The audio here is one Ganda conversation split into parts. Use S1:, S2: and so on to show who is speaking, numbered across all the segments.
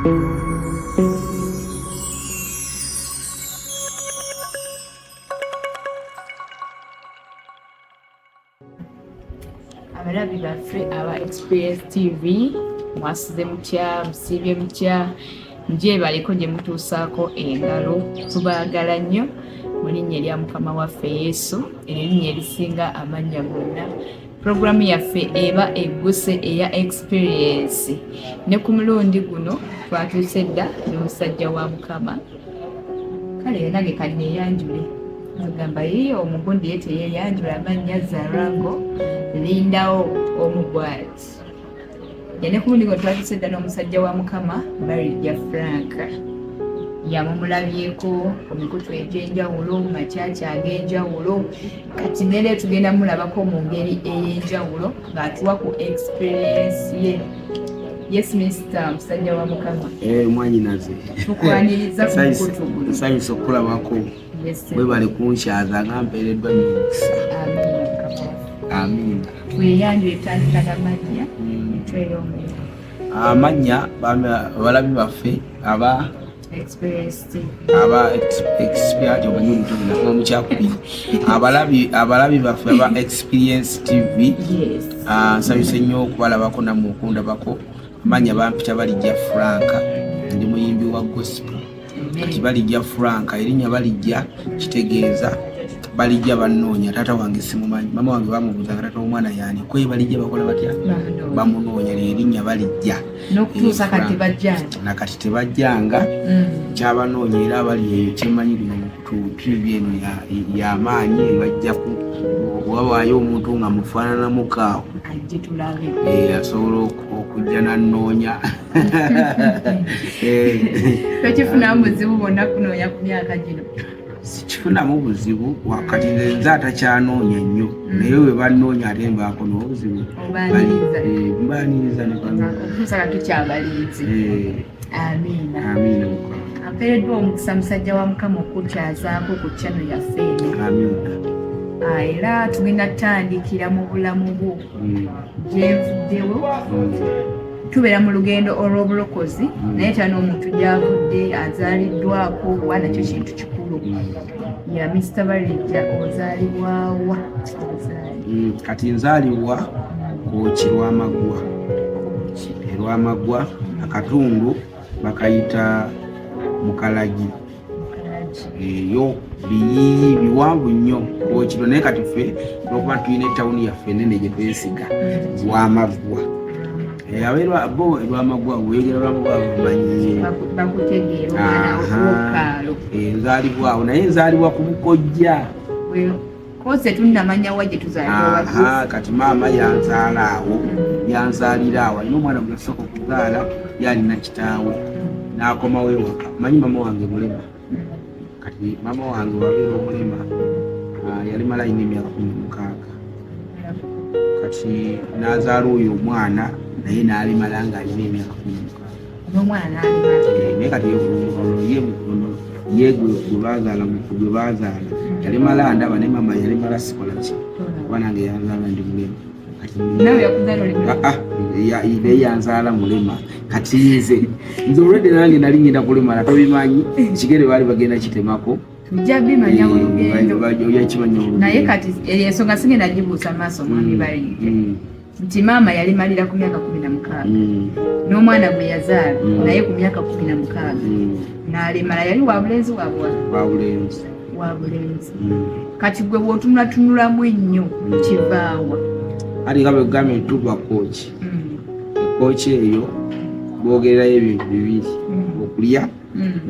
S1: Abalabi baffe aba Experience TV mwasize mutya musiibye mutya njebaliko gye mutuusaako engalo tubaagala nnyo mu linnya erya Mukama waffe Yesu erinnya erisinga amannya gonna. Programu yaffe eba egguse eya Experience ne ku mulundi guno twatuuse dda n'omusajja wa Mukama kale nange kanneeyanjule agamba yiyo omugundi ye teyeeyanjula amannya Zarango Lindawo omugwati yane ku mulundi guno twatuuse dda n'omusajja wa Mukama Barijja Frank yamumulabyeko ku mikutu egy'enjawulo mu makyaki ag'enjawulo kati nere tugenda mulabako mu ngeri ey'enjawulo ng'atuwa ku Experience ye. Yes Mr. musajja wa Mukama
S2: mwanyinaze
S1: tukwaniriza ku mukutu guno
S2: nsanyusa okulabako bwe bali kunkyaza nga mpeereddwa n'omukisa. Amiina.
S1: Tweyanjule tandika n'amannya tweyongere.
S2: Amannya abalabi baffe aba
S1: Experience
S2: omanyi mukyakubiri abalabi baffe aba Experience TV. Nsanyuse nnyo okubalabako nammwe okundabako. Amannya bampita Balijja Frank, ndi muyimbi wa gospel. Kati Balijja Frank erinnya Balijja kitegeeza Balijja bannoonya. Taata wange simumanyi, mama wange bamubuuza taata w'omwana yaani kwe Balijja bakola batya bamunoonya erinnya Balijja
S1: n'okutuusa kati bajjanga
S2: nakati tebajjanga kyabanoonya era abali eyo kyemmanyi lino mukutu eno y'amaanyi ebajjaku wabaayo omuntu nga mufaananamukaawo asobola okujja n'annoonya.
S1: Tokifunamu buzibu bwonna kunoonya ku myaka gino?
S2: Sikifunamu buzibu wakati nze atakyanoonya nnyo naye we bannoonya ate mbaako n'obuzibu mbaaniriza
S1: okutuusa tukyabalinzi. Amiina.
S2: Amiina.
S1: Ampeereddwa omukisa musajja wa Mukama okukyazaako ku channel yaffe eno.
S2: Amiina.
S1: Era tugenda tutandikira mu bulamu bwo gyenvuddewo tubeera mu lugendo olw'obulokozi naye tana omuntu gy'avudde azaaliddwako wa nakyo kintu kikulu. Ya Mr. Balijja ozaalibwawa?
S2: Kati nzaalibwa Kooki Lwamaggwa. Lwamaggwa akatundu bakayita Mukalagi. Eyo biyiyi biwanvu nnyo Kooki naye kati ffe lwokuba tulina etawuni yaffe nene gye twesiga Lwamaggwa. Abeerwa bo Lwamaggwa weegera Lwamaggwa bamanyi
S1: bakutegeera okaalo
S2: nzaalibwawo naye nzaalibwa ku Bukojja.
S1: Kose tunnamanya wa gye tuzaalibwa.
S2: Kati maama yanzaalaawo yanzaaliraawo alina omwana gwe yasooka okuzaala yalina kitaawe n'akomawo ewaka. Manyi mama wange mulema kati mama wange wabeera omulema yalimala alina emyaka 16 kati n'azaala oyo omwana naye n'alimala ng'alina emyaka 16 naye kati ye gwe bazaala yalimala ndaba ne mama yalimala sikola ki kuba nange yanzaala ndi mulema naye yanzaala mulema kati nze olwedde nange nali ngenda kulemala tobimanyi kigere baali bagenda kitemako
S1: Jabimanya olugendo
S2: yakimanya
S1: naye kati ensonga sigenda gibuusa maaso mwami Balijja nti maama yalimalira ku myaka 16 n'omwana gwe yazaala naye ku myaka 16 n'alimala yali wa bulenzi wa bulenzi. Kati gwe bw'otunulatunulamu ennyo kivaawa
S2: ali nga begambye tuba Kooki. Kooki eyo boogererayo ebintu bibiri okulya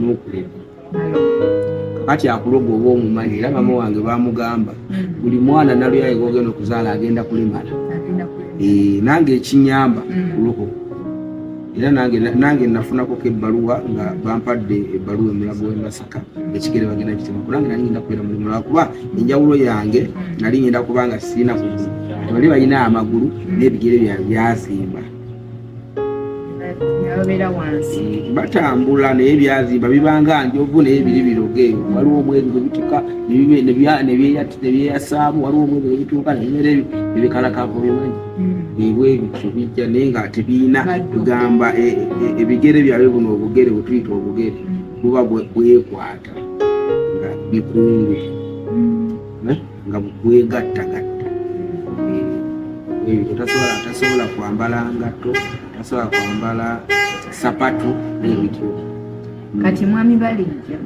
S2: n'okulema. Kati akuloga oba omumanyi era mama wange bamugamba buli mwana nalyaye gogenda okuzaala agenda kulemala. Nange ekinyamba kulokoka era nange nafunako ebbaluwa nga bampadde ebbaluwa emulago w'e Masaka ekigere bagenda kitemaku nange nali ngenda kubeera mulimu lwakuba enjawulo yange nali ngenda kubanga sirina kugulu bali balina amagulu n'ebigere byazimba.
S1: yabeera wansi
S2: batambula naye byazimba bibanga njovu naye biri biroge waliwo omwezi gwe bituuka ne byeyasaamu waliwo omwezi gwe bituuka nebimera ebikalakavu bimanyi ebwe bityo bijja naye nga tebiina kugamba ebigere byabwe buno obugere bwe tuyita obugere buba bwekwata nga bikungu nga bwegattagatta tasobola kwambala ngatto tasobola kwambala sapatu n'ebityo.
S1: Kati mwami Balijja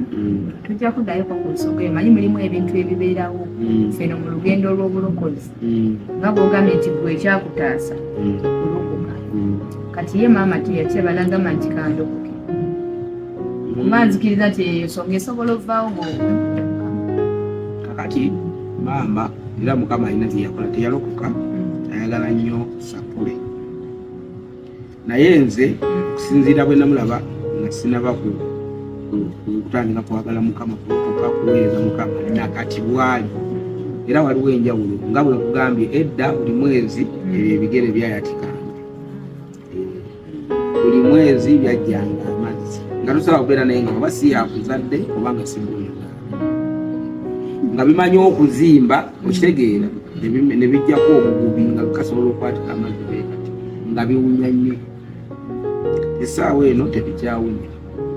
S1: tujja kuddayoko ku nsonga eyo manyi mulimu ebintu ebibeerawo feno mu lugendo lw'obulokozi nga bw'ogambye nti gwe ekyakutaasa kulokoka kati ye maama teyakiraba n'agamba nti kandokoke mba nzikiriza nti eyo nsonga esobola ovaawo
S2: kakati maama era Mukama alina byeyakola teyalokoka ayagala nnyo sapule naye nze okusinziira bwe namulaba nga sinaba kutandika kwagala Mukama kulokoka kuweereza Mukama nakati bwali era waliwo enjawulo nga bwe nkugambye edda buli mwezi ebyo ebigere byayatikanga buli mwezi byajjanga amazzi nga tosobola kubeera naye nga oba si yakuzadde obanga sibuliga nga bimanyi okuzimba okitegeera ne bijjako obugubi nga bikasobola okwatika amazzi beekati nga biwunya nnyo essaawa eno tebikyawunya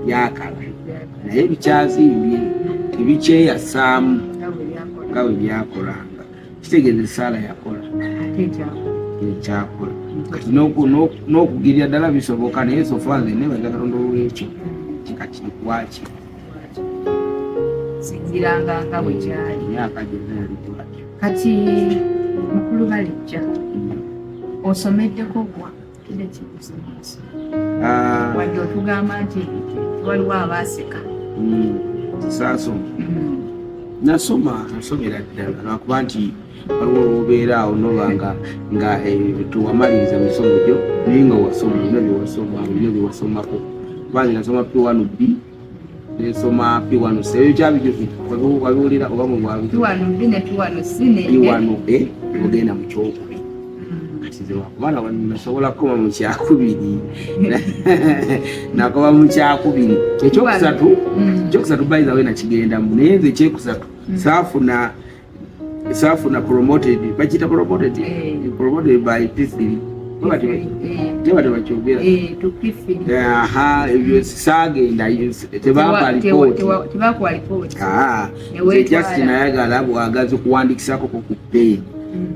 S2: byakala naye bikyazimbye tebikyeyasaamu nga bwe byakolanga kitegeeza esaala yakola ekyakola kati n'okugirira ddala bisoboka naye sofa nze nebaza Katonda olw'ekyo kati kwaki
S1: sinziranga nga bwe kyali
S2: myaka gyonna yali twatyo.
S1: Kati mukulu Balijja osomeddeko gwa kide kikusomesa wadde otugamba nti waliwo abaaseka
S2: saasoma nasomera ddala lwakuba nti waliwo olwobeeraawo noba nga tewamaliriza misomo gyo naye nga wasoma bino byewasomako kubange nasoma P1B nesoma P1C ebyo kyabijjo wabiwulira oba mu bwabi
S1: P1B ne P1C ne
S2: P1A ogenda mu kyokubiri kati ze wakubana nasobola kukoma mu kyakubiri nakoba mu kyakubiri ekyokusatu bayiza we nakigendamu naye nze ekyekusatu saafuna promoted bakiyita promoted by P3 tebakyogera ebyo saagenda tebakuwa lipooti just nayagala bwagazi okuwandikisako ku peeni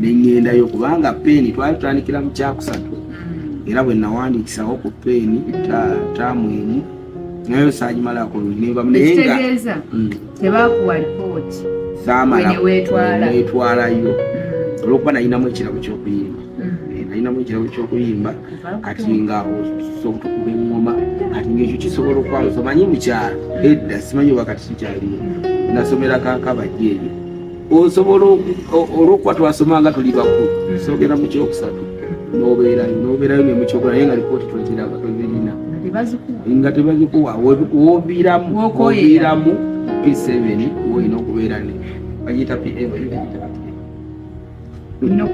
S2: neŋŋendayo kubanga peeni twali tutandikira mu kyakusatu era bwe nawandikisawo ku peeni taamu emu nayo saagimalako
S1: ekitegeeza tebakuwa lipooti
S2: saamala netwalayo olwokuba nayinamu ekirabo ky'okuyimba nayinamu ekirabo ky'okuyimba kati nga osobola engoma kati ngaekyo kisobola okwamusa manyi mukyalo edda simanyi oba kati kikyaliyo nasomera kankabajja eyo osobola olwokuba twasomanga tuli bakulu sogera mu kyokusatu nobeerayo nemukyokuna naye nga lipooti toziraba tozirina nga tebazikuwa woviiramu P7 woyina okubeera ne bagiyita olina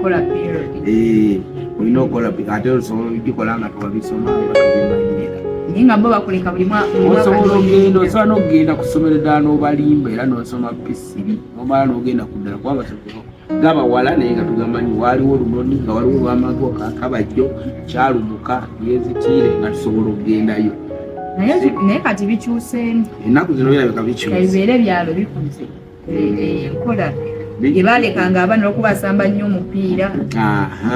S2: okukola ate osobola ogikola nga tewabisoma batubimanyira
S1: naye nga bo bakuleka buli
S2: osobola n'okugenda ku ssomero ddala n'obalimba era n'osoma P3 nomala n'ogenda ku ddala kubanga gabawala naye nga tugamanyi waaliwo olunoni nga waliwo olwamago kakabajjo kyalumuka yezikiire nga tusobola okugendayo
S1: naye kati bikyuseemu
S2: ennaku zino birabika bikyuse
S1: bibeere ebyalo bikuze enkola gebalekanga abaana okubasamba nnyo omupiira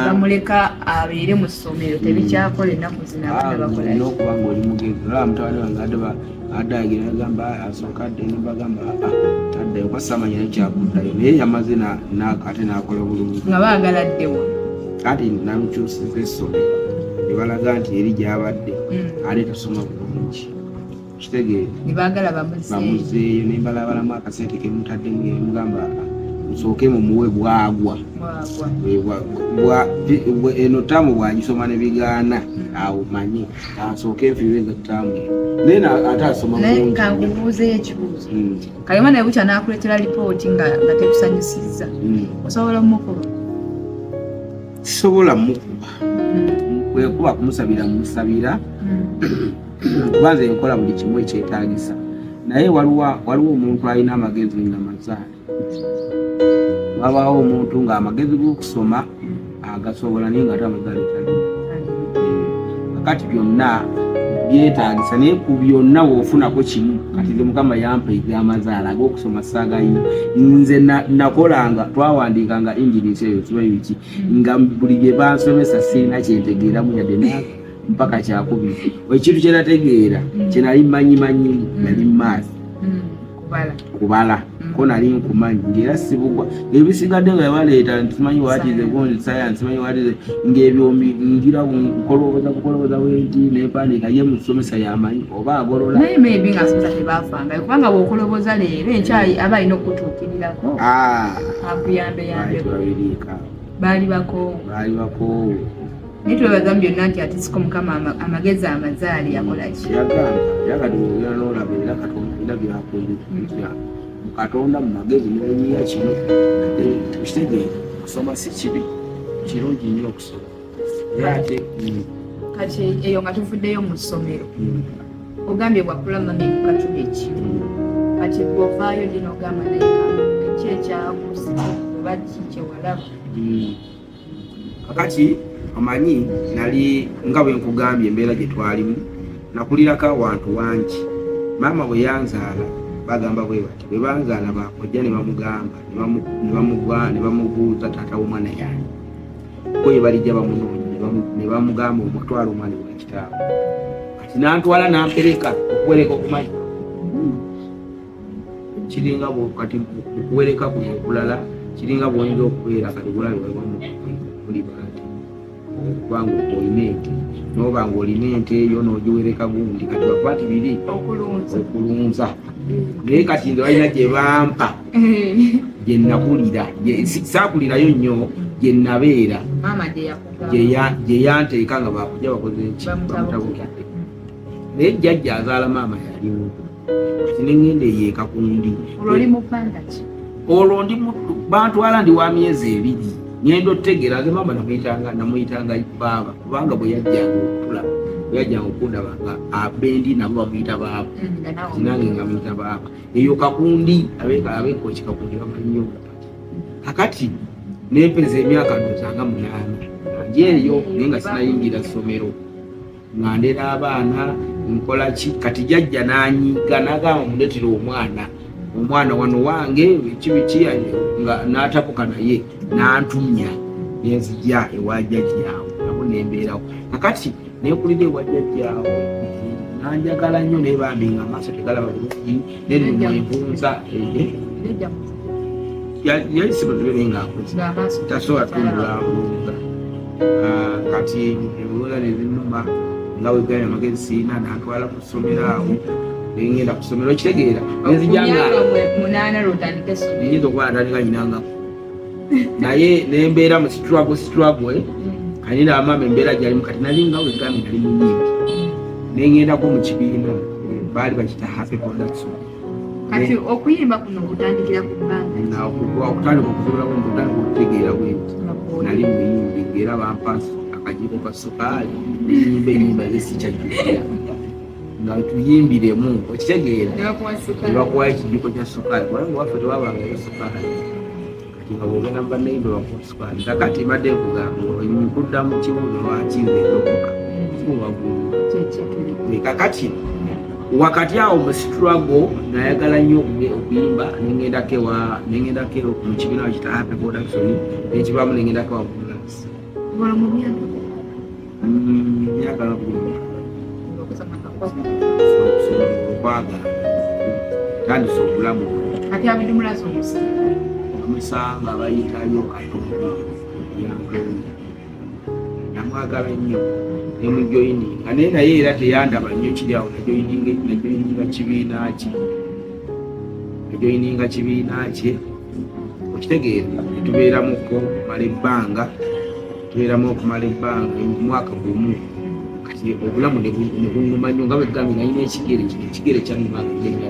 S1: bamuleka abeere mu ssomero tebikyakola ennaku zino abaana bakola
S2: n'okuba ng'oli mugezi olaba mutabani wange addagira agamba asooka adde nebagamba taddayo kwa samanya naye kyakuddayo naye yamaze ate n'akola bulungi
S1: nga baagala ddewa
S2: kati namukyusiza essomero nebalaga nti eri gyabadde ate tasoma bulungi kitegeere
S1: nebagala
S2: bamuzeeyo nembalabalamu akasente kemutaddemu emugamba nsooke mumuwe bwagwa eno taamu bwagisoma nebigaana awo manyi asooke enfiire nga taamu naye ate asoma
S1: naye kankubuuzeyo ekibuuzo kalema naye bukya nakuleetera lipooti nga tekusanyusizza osobola mukuba
S2: kisobola mukuba kwekuba kumusabira musabira kubanza enkola buli kimu ekyetaagisa naye waliwo omuntu alina amagezi nga mazaali wabaawo omuntu ng'amagezi g'okusoma agasobola naye nga ate amazaali tali kakati byonna byetaagisa naye ku byonna wofunako kimu kati nze Mukama yampa eby'amazaali ag'okusoma saagayi nze nakolanga twawandiikanga English eyo kibayiki nga buli bye bansomesa sirina kyentegeeramu yadde mpaka kyakubiri ekintu kyenategeera kyenali manyimanyimu nali maazi kubala ko nali nkumanyi ng'era sibugwa ebisigadde nga baleeta ntimanyi watize gondi science manyi watize ng'ebyo ngira nkolooza wenti nempandiika ye musomesa yamanyi oba agolola
S1: naye maybe nga asomesa tebaafanga kubanga bw'okolooza leero enkyayi aba alina okutuukirirako akuyambeyambeko baali bakoowu naye twebaza mu byonna nti ate siko Mukama amagezi amazaali yakola ki
S2: yagamba n'olaba era Katonda era byakolera Katonda mu magezi n'enyiya kino tukitegeera kusoma si kibi kirungi nnyo okusoma era ate
S1: kati eyo nga tuvuddeyo mu ssomero ogambye bwa pulamani mukatula ekimu kati bw'ovaayo dina ogamba naye ki ekyakusiba oba ki kyewalaba
S2: kakati amanyi nali nga bwe nkugambye embeera gye twalimu nakulirako awantu wangi maama bwe yanzaala bagamba bwe bati bwe banzaala bakojja ne bamugamba ne bamubuuza taata w'omwana yange ko ye balijja bamunoonya ne bamugamba omutwala omwana wa kitaawe kati nantwala nampereka okuwereka okumanyi kiringa kati okuwereka kuno okulala kiringa bwonyinza okubeera kati bulabe muli bantu kubanga olina ente noba nga olina ente eyo n'ogiwereka gundi kati bakwati biri okulunza naye kati nze balina gye bampa gye nakulira saakulirayo nnyo gye nabeera gye yanteeka nga bakujja bakoze eki bamutabukidde naye jjajja azaala maama yaliwo kati neŋŋenda eyeeka kundi olwo ndi bantwala ndi wa myezi 2 ngenda otegeera ze maama namuyitanga baaba kubanga bwe yajjanga okutula bwe yajjanga okundaba nga abendi nabo bamuyita baaba nange nga muyita baaba eyo kakundi abeeko ekikakundi bamanyiyo kakati nempeza emyaka ndozanga 8 nanje eyo naye nga sinayingira ssomero nga ndera abaana nkola ki kati jjajja nanyiga nagamba mundeetera omwana wano wange biki nga n'atapuka naye n'antumya nenzija ewa jjajjaawo nabo nembeerawo kakati nekulira ewa jjajjaawo nanjagala nnyo naye bambi nga amaaso tegalaba bulungi nenumwenvunza yali sibazibere ngaakoze tasobola tumbula mbunga kati ebuuza nezinuma nga bwe gali amagezi siina nantwala ku ssomero awo ngenda ku ssomero kitegeera nenzijanga nyinza okuba natandika nyinangako naye nembeera mu struggle kanina amaama embeera gyalimu kati nali nga wegambi nali munyimbi nengendako mu kibiina baali bakita happy production
S1: kati okuyimba kuno kutandikira ku bbanga
S2: okutandika okusobola okutandika okutegeera bwenti nali muyimbi ng'era bampa akajiko ka sukaali nenyimba enyimba zesikyajjukira nga tuyimbiremu okitegeera nebakuwayo ekijiko kya sukaali kubanga waffe tewabangayo sukaali kati nga bwogenda mu bannayimba bakuwa sukaali kakati mbadde nkugamba nkuddamu kibuuzo lwakinze edokoka kakati wakati awo mu struggle nayagala nnyo okuyimba nengendako mu kibiina bakita happy production nekivaamu nengendako ambulance myaka okwagala tandisa obulamu amusanga bayitayo Katonda namwagala nnyo nemujoyininga naye era teyandaba nnyo kiri awo najoyininga kibiina kye okitegeera netubeeramuko okumala ebbanga omwaka gumu kati obulamu nebuŋŋuma nnyo nga bwegambi nalina ekigere kyanumagagenda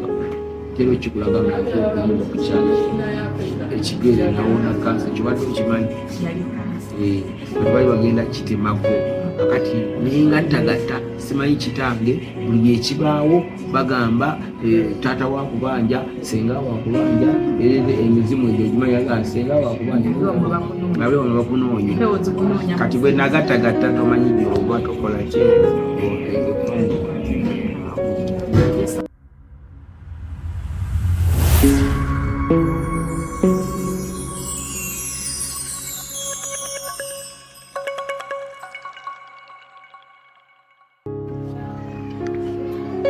S2: tera okikulaga ngaokuyimba kukyalo ekigere nawona kansa kibadde okimanyi bali bagenda kitemako kakati nengattagatta simanyi kitange buli ekibaawo bagamba taata wakubanja senga wakubanja emizimu egyo gimanya senga wakubanja ngabe ono bakunoonya kati bwe nagattagatta tomanyi gyoba tokola ki.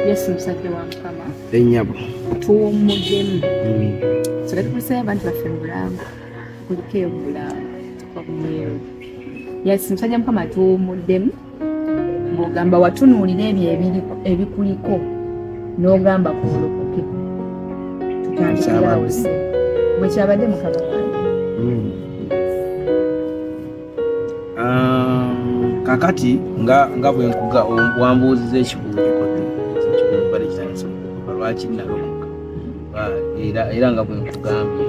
S1: Yesu musajja wa Mukama
S2: ennyabo
S1: tuwumuddemu so tukusaba abantu baffe mu bulamu kuliko obulamu tukabuyeewo. Yesu musajja Mukama tuwumuddemu ng'ogamba watunuulira ebyo ebikuliko n'ogamba kuolokoke tutandikirawo se bwe kyabadde Mukama wange.
S2: kakati nga bwe wambuuziza ekibuuzo lwaki nalokoka era nga bwe nkugambye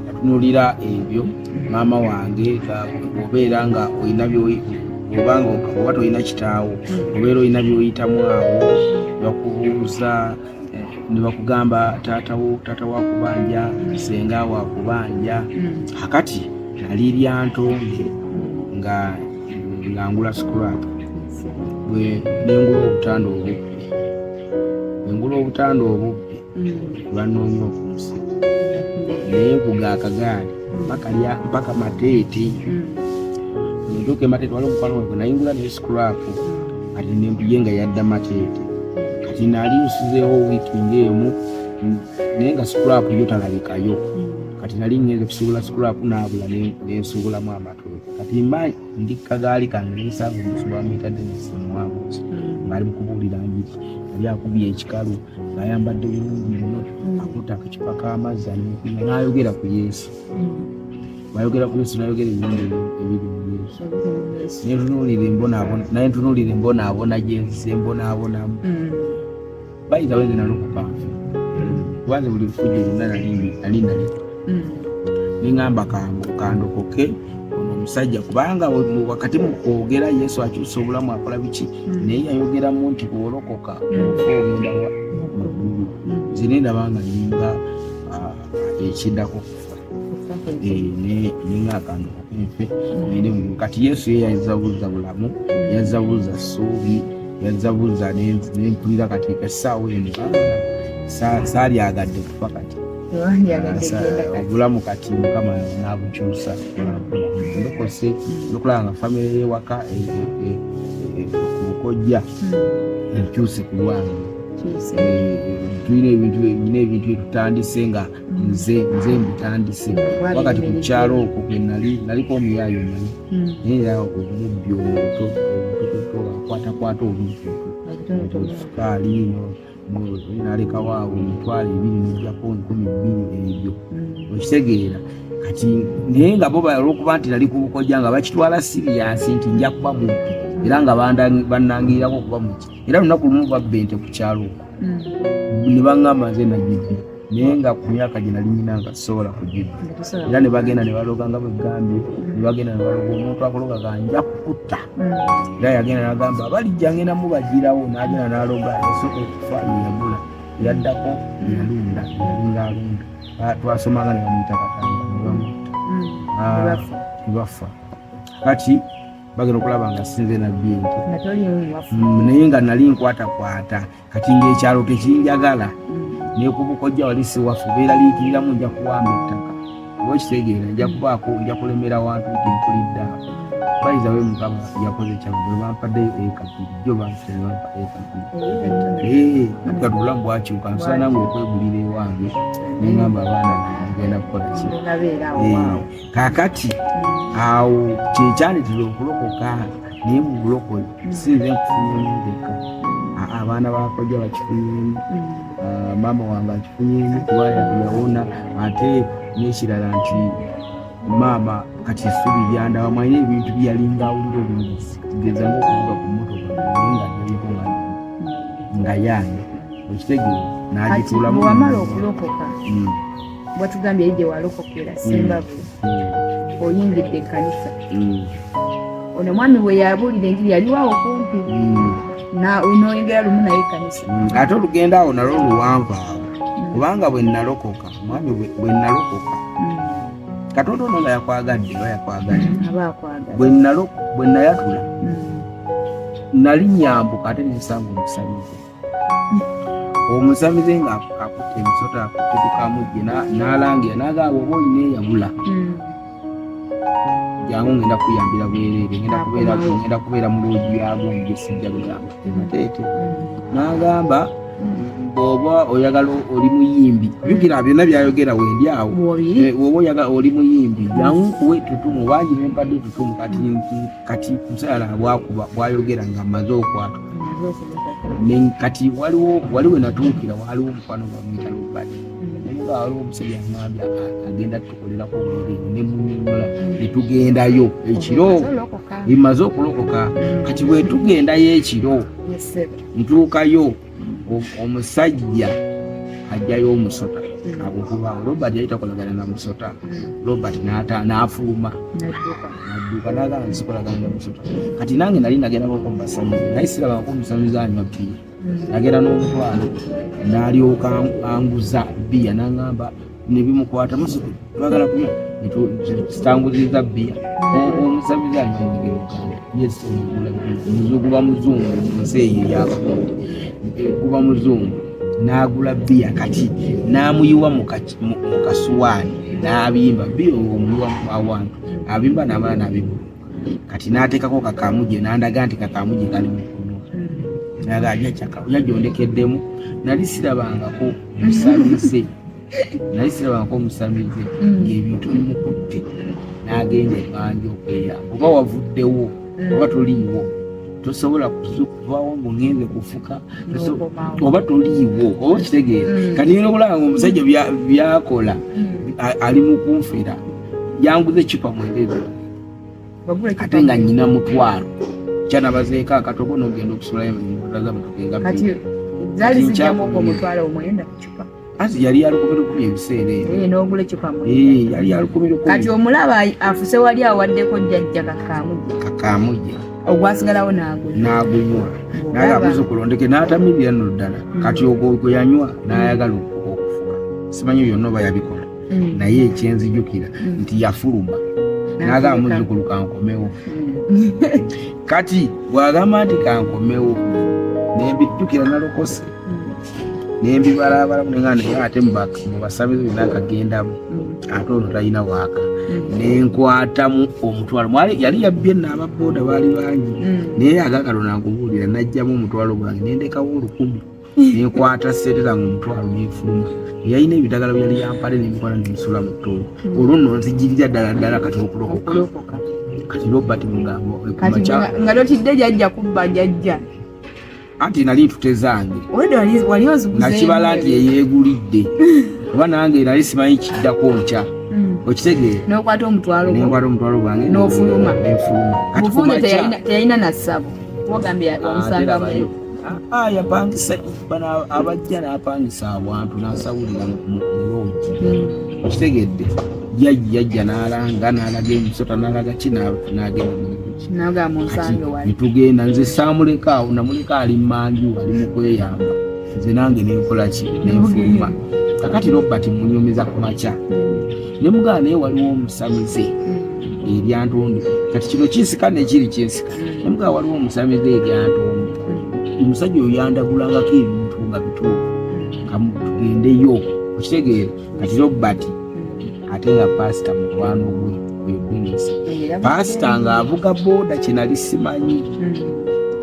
S2: natunulira ebyo maama wange obeera nga olina oba tolina kitaawo obeera olina byoyitamu awo bakubuuza ne bakugamba taata wakubanja senga wakubanja. Kakati nali lyantonde nga ngula scrap bwe nengula obutanda obubbi banoonya okunsi naye kuga akagaali mpaka Mateete ntuuka Mateete wali omukwano wange nayingula ne scrap kati nembuye nga yadda Mateete kati nali nsuzeewo wiiki ng'emu naye nga scrap yo talabikayo kati nali ngenze kusuubula scrap naabula nensuubulamu amatooke kati mba ndi kagaali kange nsaaga omusubamitadde nesimuwabuuzi ngaali mukubuulira njiri yali akubye ekikalu ng'ayambadde bulungi nnyo akuta akacupa k'amazzi n'ayogera ku Yesu. Bayogera ku Yesu n'ayogera ebintu ebiri mu Yesu. Naye ntunuulira embonaabona gye nzize embonaabonamu bayita wenze nalokoka kubanze buli lufujjo lyonna nali niŋŋamba kandokoke ono omusajja kubanga wakati mu kwogera Yesu akyusa obulamu akola biki naye yayogeramu nti bw'olokoka ofa ogenda mu ggulu. Nze ne ndaba nga ninga ekiddako kufa ninga akandokoke nfe kati Yesu ye yazzabuza bulamu yazzabuza ssuubi yazzabuza nempulira kati essaawa eno saalyagadde kufa kati obulamu kati Mukama n'abukyusa ndokose nokulaba nga famire y'ewaka kubukojja ekyuse ku lwange tulina ebintu ebitutandise nga nze mbitandise wakati ku kyalo okwo kwe naliko omuyaayo manyi naye era obubbi obutototo akwatakwata obubbi obusukaali nalekawo awo emitwalo 2 n'ojjako 12 ebyo okitegeera kati naye nga bo olwokuba nti nali kubukojja nga bakitwala siriyansi nti nja kuba mubbi era nga bannangirirako okuba muki era lunaku lumu babba ente ku kyalo ne baŋŋamba nze nagibbi naye nga ku myaka gye nali nyina nga sobola kugibbi era ne bagenda ne baloga nga bwegambye ne bagenda ne baloga omuntu akologa ga nja kukutta era yagenda n'agamba balijja ngenda mubagirawo n'agenda n'aloga esooka okufa yeyagula yaddako yalunda yalinga alunda twasomanga ne bamuyita Katanga ne bamutta ne bafa kati bagenda okulaba nga sinze nabbi ente naye nga nali nkwatakwata kati ng'ekyalo tekinjagala nekubukojja wali siwafu beeraliikiriramu nja kuwamba ettaka oba okitegeera nja kubaako nja kulemera wantu nti nkuliddeawo bayiza we Mukama yakoze kyabwe bampaddeyo ekabiri jjo bampita ne bampa ekabiri kati obulamu bwakyuka nsobola nange okwegulira ewange neŋŋamba abaana ngenda kukola ki kaakati awo kyekyandetera okulokoka naye mu bulokole sinze nkufunyemu ndeka abaana bakojja bakifunyemu maama wange akifunyemu kuba yawona ate n'ekirala nti maama kati essubi lyandaba mwalina ebintu byalinga awulira obulungi kugeza ng'okuvuga ku mmotoka naye nga nyaliko nga yange okitegeera n'agituulamu
S1: wamala okulokoka bwatugambye gye walokokera sembavu oyingidde ekkanisa ono mwami bwe yabuulira enjiri yaliwo okumpi n'oyengera lumu naye ekkanisa
S2: ate olugendo awo nalwo luwanvu awo kubanga bwe nalokoka mwami bwe nalokoka Katonda ono nga yakwagadde bwe nayatula nali nyambuka ate nensanga omusamize nga akutte emisota akutte tukamujje n'alangira n'agamba oba olina eyabula jangu ngenda kuyambira bwereere ngenda kubeera mu loogi yago nje sijja kugamba mateete n'agamba bw'oba oyagala oli muyimbi jjukira byonna byayogera wendi awo bw'oba oyagala oli muyimbi jangu nkuwe tutumu bangi bempadde tutumu kati musaala bwayogera nga mmaze okwata kati waliwo natuukira waliwo omukwano bamwita Lubadi nga waliwo omusajja amwambya agenda tukolerako obwereere ne munyonyola ne tugendayo ekiro bimaze okulokoka kati bwe tugendayo ekiro ntuukayo omusajja ajjayo omusota agokuba Robert yali takolagana na musota Robert n'afuluma nadduka n'agamba nsikolagana na musota kati nange nali nagendako omusamize naye sirabako omusamize anywa bbiya nagenda n'omutwalo n'alyoka anguza bbiya n'agamba nebimukwata musiku twagala kunywa sitanguziriza bbiya omusamize anywa mugero Uganda muzuguba muzungu nsi eyo ey'abakonde kuba muzungu n'agula bbiya kati n'amuyiwa mu kasuwaani n'abimba bbiya omuyiwa awantu abimba n'amala n'abimba kati n'ateekako kakamuje n'andaga nti kakamuje kali mu kunywa yajondekeddemu nali sirabangako omusamize ng'ebintu bimukutte n'agenda ebanja okweyamba oba wavuddewo oba toliiwo tosobola kuvaawo ng'ogenze kufuka oba toliiwo oba kitegeera kati nina okulaba nga omusajja byakola ali mu kunfera yanguza ekipa mwereza ate nga nnyina mutwalo kyanabazeeko akatogo n'ogenda okusulayo anti yali yalukumirukumi ebiseera yali yalukumirukumi
S1: kati omulaba afuse wali awaddeko jjajja
S2: kakamujje
S1: ogwasigalawo
S2: n'agunywa naye amuzukulondeke n'atamirira nno ddala kati ogwo yanywa n'ayagala okufuka simanyi byonna oba yabikola naye ekyenzijukira nti yafuluma n'agamba muzukulu kankomewo kati bw'agamba nti kankomewo nembijjukira nalokose nembibalabalamu nenga naye ate mu basamize byonna akagendamu ate ono talina waaka nenkwatamu omutwalo yali yabbye n'ababooda baali bangi naye agagalo nankubuulira najjamu omutwalo gwange nendekawo 10 nenkwata sente zange omutwalo nenfuluma yalina ebidagala byali yampale nemikola nemusula mu ttooyi olwo nno nzijirira ddala ddala kati okulokoka kati Robert mugambo
S1: nga totidde jajja kubba jajja
S2: anti nali tutezange
S1: wali ozuguze
S2: nakibala nti yeyeegulidde oba nange nali simanyi kiddako nkya okitegeera
S1: n'okwata omutwalo
S2: gwange
S1: n'ofuluma
S2: kati
S1: teyalina nassabo wogambye omusangamu
S2: yapangisa abajja n'apangisa abantu n'asawulira mu loogi okitegedde yajja n'alanga n'alaga emisota n'alaga ki n'agenda netugenda nze saamuleka awo namuleka ali mmanju ali mu kweyamba nze nange nenkola ki nenfuluma kakati Robert munyumiza ku makya ne mugana naye waliwo omusamize eryantonde kati kino kinsika nekiri kinsika ne mugana waliwo omusamize eryantonde omusajja oyo yandagulangako ebintu nga bituufu nga tugendeyo okitegeera kati Robert ate nga pasita mukwano gwe wekwinisa pasita ng'avuga booda kyenali simanyi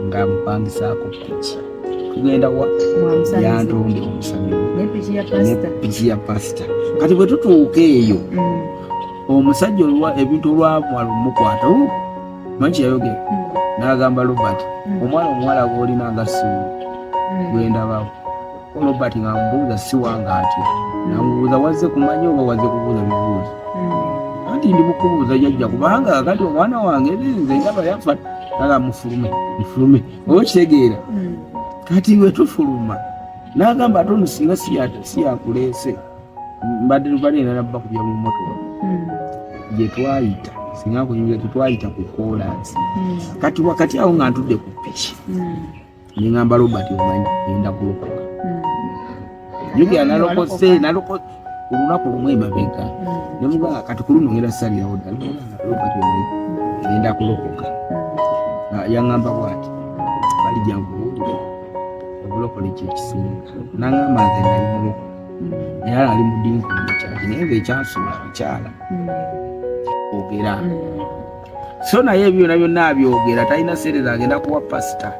S2: nga mupangisaako piki tugenda wa yantonde omusamize nepiki ya pasita kati bwe tutuuka eyo omusajja ebintu olwamwala omukwata manyi kyeyayogera n'agamba Robert omwana omuwala gw'olina nga siwe gwendabawo Robert nga mubuuza siwanga atyo namubuuza wazze kumanya oba wazze kubuuza bibuuzo anti ndi mukubuuza jajja kubanga kakati omwana wange nze ndaba yafa aga mufulume oba kitegeera kati we tufuluma n'agamba ate ono singa siyakuleese mbadde lubalina nabba kubya mu mmotoka gye twayita singa kunyumya tutwayita ku kolansi kati wakati awo nga ntudde ku piki ningamba Robert omanyi ngenda kulokoka yugira nalokose olunaku lumwe mabega nemugaa kati kuluno ngenda salirawo ddala Robert omanyi ngenda kulokoka yangamba bwati bali jangu obulokole kyekisinga nangamba nze nali muloko era ali mudingu mukyaki naye ngaekyasula abakyala ogera so naye ebyo byonna abyogera talina sente agenda kuwa pasita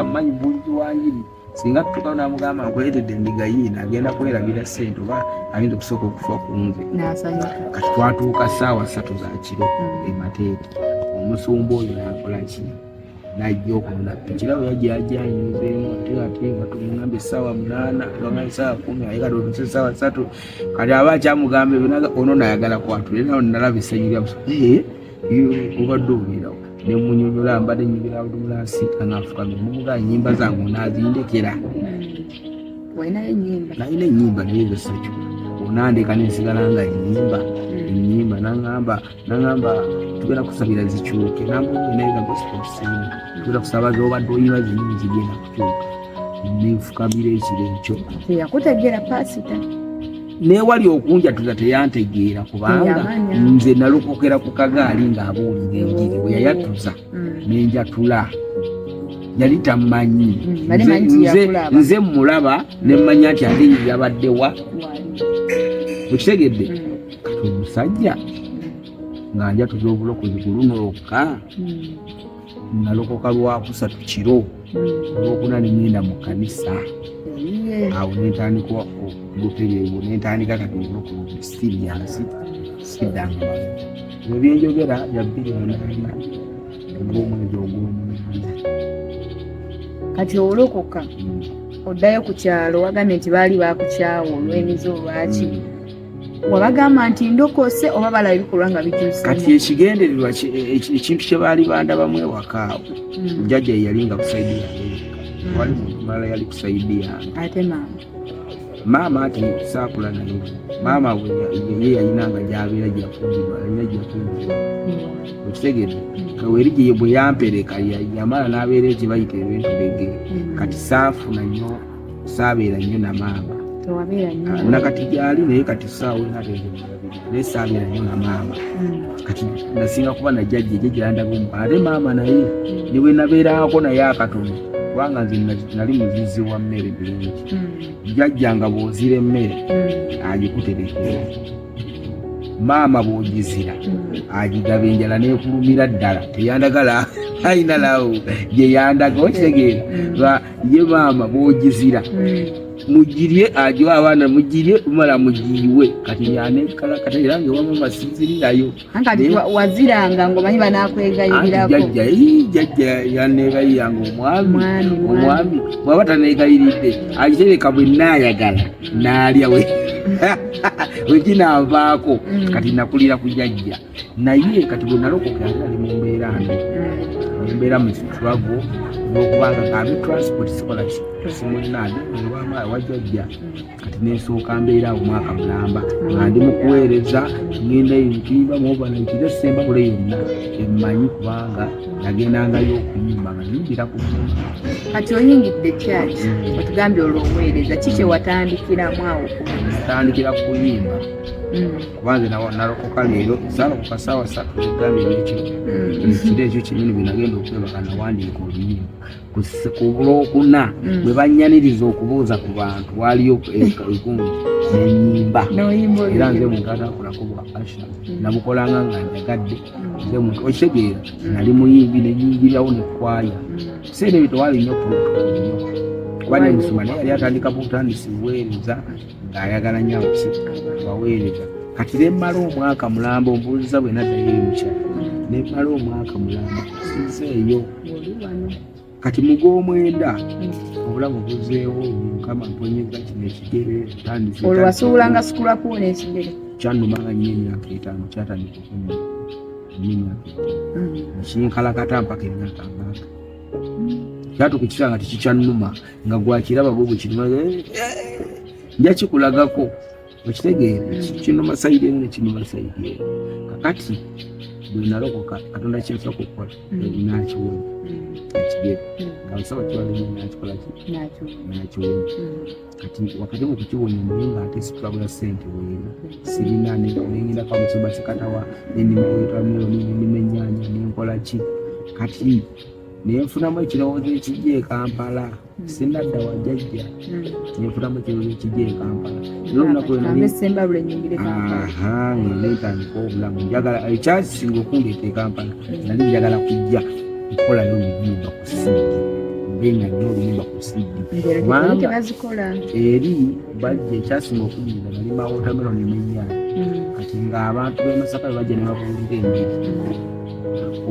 S2: mumanyi bulungi wanjiri singa tutuuka namugamba nkuleetedde endiga yiina agenda kwerabira sente oba ayinza okusooka okufa ku nze kati twatuuka ssaawa 3 za kiro emateete omusumba oyo nakola ki najja okulonda ekirabo yajayinzeemu ate nga tumuŋambe essaawa 8 essaawa 10 ayekati otuse essaawa 3 kati aba akyamugambe ono nayagala kwatula era nalaba essanyu lya obadde obeerawo nemunyonyola mbadde nyibira butumulasiika ngaafukamye nemugaa ennyimba zange onaazindekera nalina ennyimba naye nzesakyo onandeka nensigala nga ennyimba nangamba tugenda kusabira zikyuke namunaega gospelsiina tugenda kusaba zobadde oyima zinyini zigenda kukyuka nenfukamira ekiro ekyo
S1: yakutegeera pasita
S2: newali okunjatuza teyantegeera kubanga nze nalokokera ku kagaali ng'abuulira enjiri bwe yayatuza nenjatula yali tamanyi nze mulaba nemmanya nti ate yabaddewa ekitegedde kati omusajja nga njatuza obulokozi ku luno lwokka nalokoka lwakusatu kiro olwokuna nengenda mu kanisa awo nentandika okugotereewo nentandika kati obulokozi siriyansi siddanga ebyenjogera ya 2008 ng'omwezi ogw'omunaana
S1: kati olokoka oddayo ku kyalo wagambye nti baali bakukyawa olw'emize olwaki wabagamba nti ndokose oba balaba ebikolwa nga bikyusa
S2: kati ekigendererwa ekintu kye baali bandabamwe wakaawo jjajja yali nga kusaidi yange wali muntu mulala yali kusaidi yange
S1: ate
S2: maama ati saakula naye maama ye yayinanga gyabeera gyafumbirwa alina gyafumbirwa okitegedde kaweri gye bwe yampereka yamala n'abeera ekye bayita ebintu bege kati saafuna nnyo saabeera nnyo na maama nakati gyali naye kati saawe naye saabeera nnyo na maama kati nasinga kuba na jjajja gye gyandagamu ate maama naye ne bwe nabeerako naye akatono kubanga nze nali muzizi wa mmere bulungi jjajja nga bw'ozira emmere agikuterekera maama bw'ogizira agigaba enjala neekulumira ddala teyandagala ayina lawo gye yandaga okitegeera ye maama bw'ogizira mugirye ajo abaana mugirye mala mugiyiwe kati yanekala kati era ngewama masinzirirayo
S1: waziranga ngomanyi banakwegayirirako
S2: jjajja yanegayiranga omwami bwaba tanegayiridde agitereka bwe naayagala naalya wekinanvaako kati nakulira ku jjajja naye kati bwe nalokoka ali mu mbeera mbeera mu struggle n'okubanga kabe transport sikola simulinade wajjajja kati nensooka mbeera omwaka mulamba nga ndi mu kuweereza ngenda entimba mubana ekiro semba bule yonna emmanyi kubanga nagendangayo okuyimba nga nyimbira ku
S1: kati oyingidde kyaki otugambye olw'omuweereza kiki watandikiramu awo
S2: natandikira kuyimba kubanze nalokoka leero salokoka saawa 3 egambye ekiro ekyo kyenyini bwe nagenda okwebaka nawandiika oluyimba ku Lwokuna bwe bannyaniriza okubuuza ku bantu waliyo ekungi nenyimba era nze muntu atakolako bwakasha nabukolanga nga njagadde nze muntu okitegeera nali muyimbi nenyingirawo nekwaya kiseera ebyo tewali nnyo protocol kuba ne musoma naye yali atandika butandisi buweereza ng'ayagala nnyo baweereza kati nemmala omwaka mulamba ombuuliza bwe naddayo emukyala nemmala omwaka mulamba sinzeeyo kati mug'omwenda obulamu buzeewo mukama mponyeza kino ekigere tandise
S1: olwo wasuubulanga sukula kuwona ekigere
S2: kyannumanga nnyo emyaka 5 kyatandika okunyuma emyaka 5 kinkalakata mpaka emyaka 4 kyatuuka ekiseera nga tekikyannuma nga gwakiraba gwe bwekinuma nja kikulagako okitegeera kinuma saidi eno nekinuma saidi eno kakati bwe nalokoka Katonda kyensooka okukola nakiwona ekigere abasaba kiwalemu nakikola nakiwona kati wakati mu kukiwonya naye ng'ate situlabula ssente weeri sirina nengenda kamusumba kikatawa nenima ennyanya nenkola ki kati nenfunamu ekirowoozo ekijja e Kampala sinadda wajjajja nenfunamu ekirowoozo ekijja e Kampala nentandika obulamu njagala ekyasinga okundeeta e Kampala nali njagala kujja nkolayo oluyimba ku siidi mbe nga nina oluyimba ku siidi eri bajja ekyasinga okunyiriza nali mawotameroni n'ennyanja kati ng'abantu b'e Masaka bajja ne babuulira engeri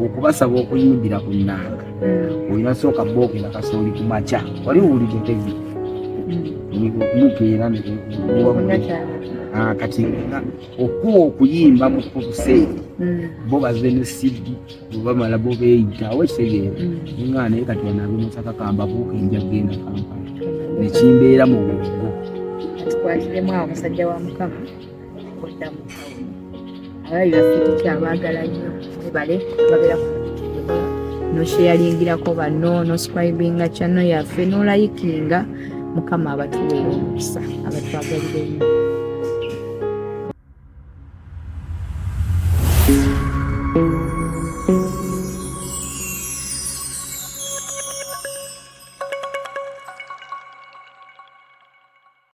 S2: okubasaba okuyimbira ku nnanga olina sooka boogera kasooli ku makya wali wuulidde tezi okumukeera kati okuwa okuyimba mu buseeri bo baze ne sidi bwebamala bo beeyita awo ekitegeera nga naye kati wanaabe Masaka kambabuuka enja genda Kampala nekimbeera mu bwongo
S1: tukwatiremu awo musajja wa Mukama oddamu abayi baffe tukyabaagala nnyo bale babeera nosheyaringirako banno noscribinga channel yaffe nolayikinga Mukama abatuweera omukisa abatwagalira ennyo